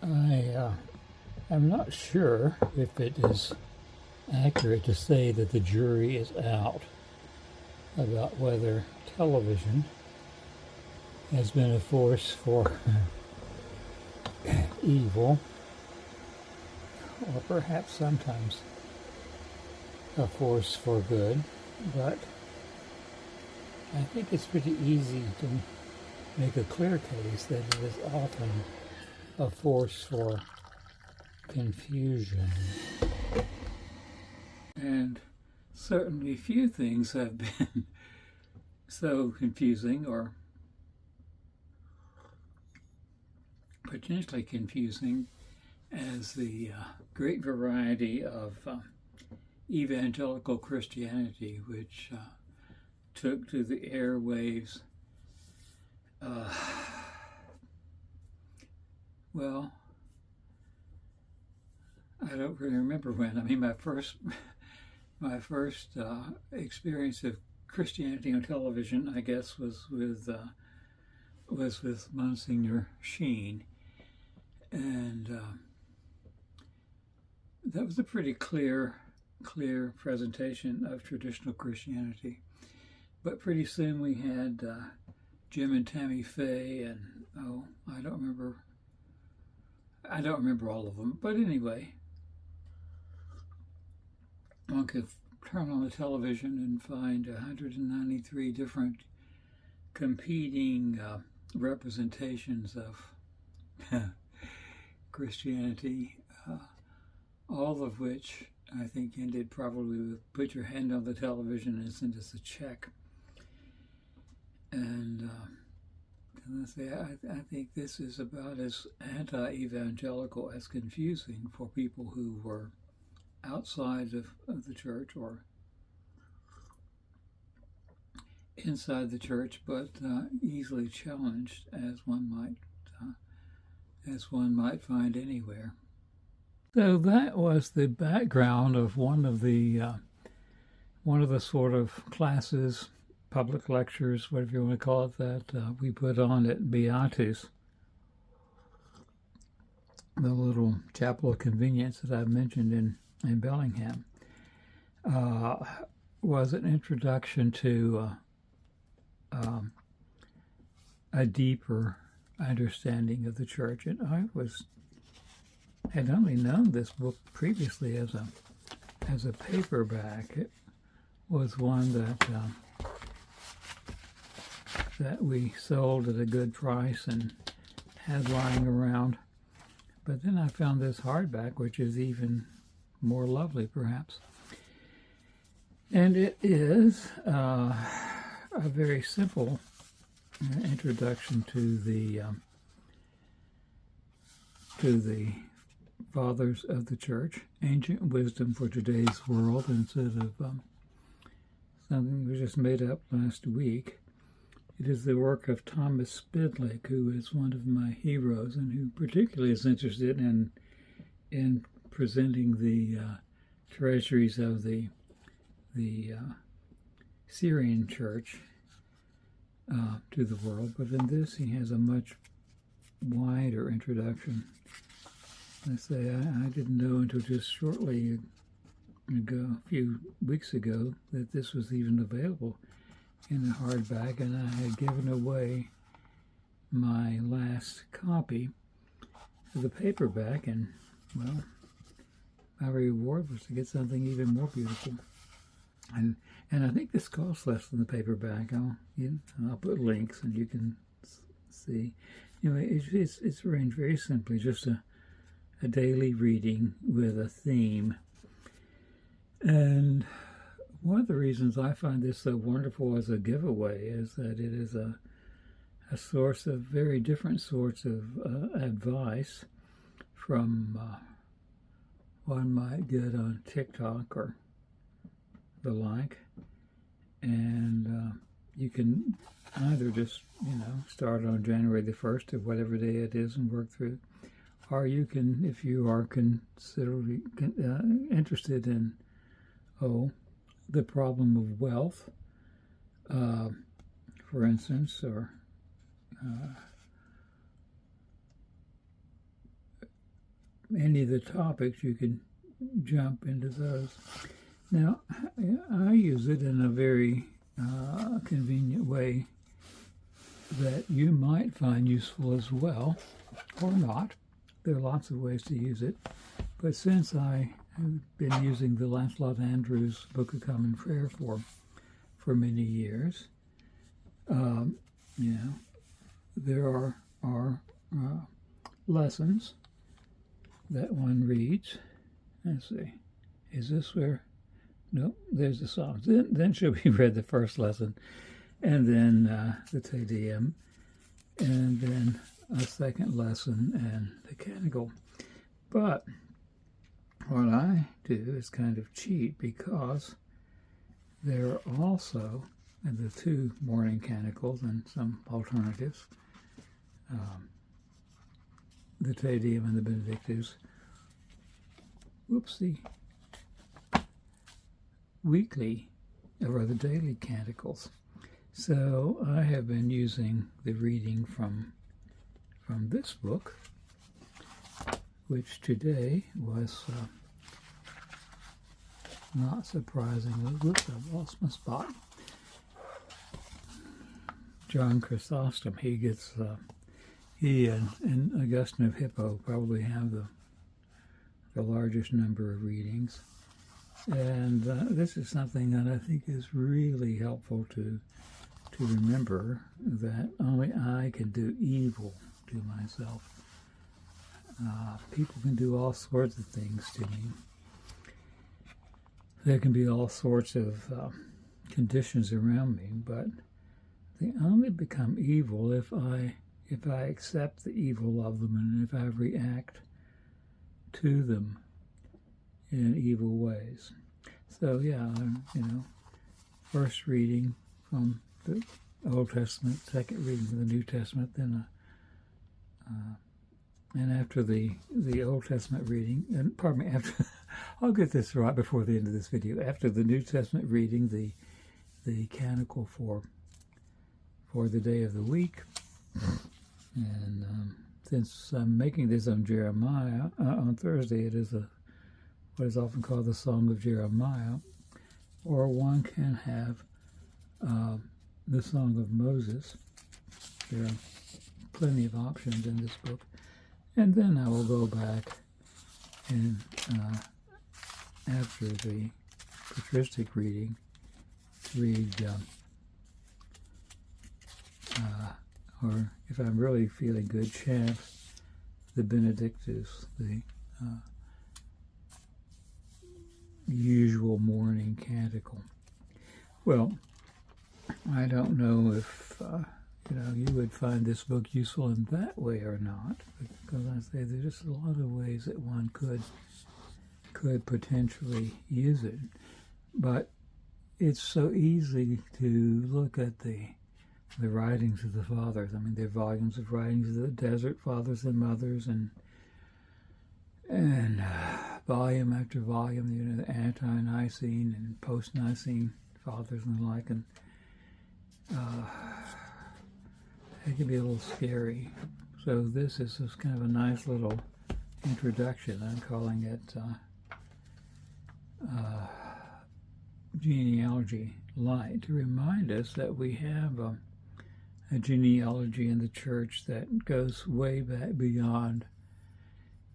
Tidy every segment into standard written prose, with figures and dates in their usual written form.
I'm not sure if it is accurate to say that the jury is out about whether television has been a force for evil, or perhaps sometimes a force for good, but I think it's pretty easy to make a clear case that it is often a force for confusion. And certainly few things have been so confusing or potentially confusing as the great variety of evangelical Christianity, which took to the airwaves. Well, I don't really remember when. I mean, my first experience of Christianity on television, I guess, was with Monsignor Sheen, and that was a pretty clear presentation of traditional Christianity. But pretty soon we had Jim and Tammy Faye, and I don't remember all of them. But anyway, one could turn on the television and find 193 different competing representations of Christianity, all of which I think ended probably with put your hand on the television and send us a check. And I think this is about as anti-evangelical as confusing for people who were outside of the church or inside the church, but easily challenged as one might find anywhere. So that was the background of one of the sort of classes, public lectures, whatever you want to call it, that we put on at Beatus, the little chapel of convenience that I've mentioned in Bellingham, was an introduction to a deeper understanding of the church. And I had only known this book previously as a paperback. It was one that we sold at a good price and had lying around. But then I found this hardback, which is even more lovely, perhaps. And it is a very simple introduction to the fathers of the church, ancient wisdom for today's world, instead of something that was just made up last week. It is the work of Thomas Spidlick, who is one of my heroes and who particularly is interested in presenting the treasuries of the Syrian church to the world. But in this, he has a much wider introduction. I say I didn't know until just shortly ago, a few weeks ago, that this was even available in a hardback, and I had given away my last copy of the paperback, and well, my reward was to get something even more beautiful. And I think this costs less than the paperback. I'll put links, and you can see. Anyway, it's arranged very simply, just a daily reading with a theme. And one of the reasons I find this so wonderful as a giveaway is that it is a source of very different sorts of advice from one might get on TikTok or the like. And you can either just, start on January the 1st or whatever day it is and work through. Or you can, if you are considerably interested in, the problem of wealth, for instance, or any of the topics, you can jump into those. Now, I use it in a very convenient way that you might find useful as well, or not. There are lots of ways to use it. But since I have been using the Lancelot Andrewes Book of Common Prayer for many years, there are lessons that one reads. Let's see, is this where? Nope, there's the Psalms. Then should be read the first lesson, and then the Te Deum, and then a second lesson and the Canticle. But what I do is kind of cheat, because there are also the two morning canticles and some alternatives, the Te Deum and the Benedictus, weekly or rather daily canticles. So I have been using the reading from this book, which today was not surprisingly, I've lost my spot, John Chrysostom. He and Augustine of Hippo probably have the largest number of readings. And this is something that I think is really helpful to remember, that only I can do evil to myself. People can do all sorts of things to me. There can be all sorts of conditions around me, but they only become evil if I accept the evil of them and if I react to them in evil ways. So yeah, first reading from the Old Testament, second reading from the New Testament, then and after the Old Testament reading, and pardon me, after I'll get this right before the end of this video. After the New Testament reading, the canticle for the day of the week, and since I'm making this on Jeremiah on Thursday, it is what is often called the Song of Jeremiah, or one can have the Song of Moses. There are plenty of options in this book. And then I will go back and after the patristic reading, read, or if I'm really feeling good, chant the Benedictus, the usual morning canticle. Well, I don't know if you would find this book useful in that way or not, because I say there's just a lot of ways that one could potentially use it. But it's so easy to look at the writings of the fathers. I mean, there are volumes of writings of the Desert Fathers and Mothers, and volume after volume, the ante-Nicene and post-Nicene fathers and the like, and it can be a little scary. So this is just kind of a nice little introduction. I'm calling it Genealogy Light, to remind us that we have a genealogy in the church that goes way back beyond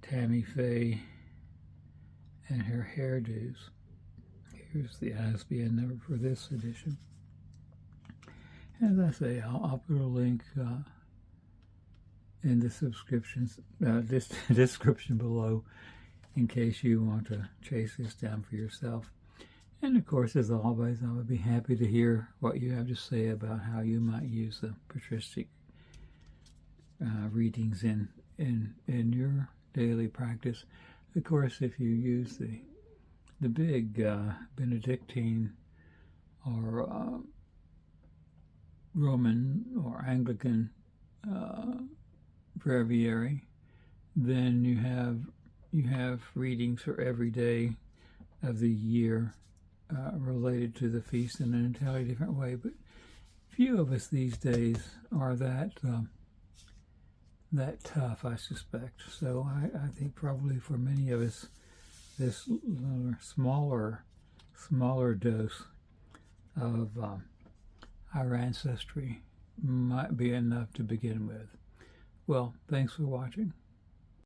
Tammy Faye and her hairdos. Here's the ISBN number for this edition. As I say, I'll put a link in the description below in case you want to chase this down for yourself. And of course, as always, I would be happy to hear what you have to say about how you might use the patristic readings in your daily practice. Of course, if you use the big Benedictine or Roman or Anglican breviary, then you have readings for every day of the year related to the feast in an entirely different way. But few of us these days are that that tough, I suspect. So I think probably for many of us, this smaller dose of our ancestry might be enough to begin with. Well, thanks for watching.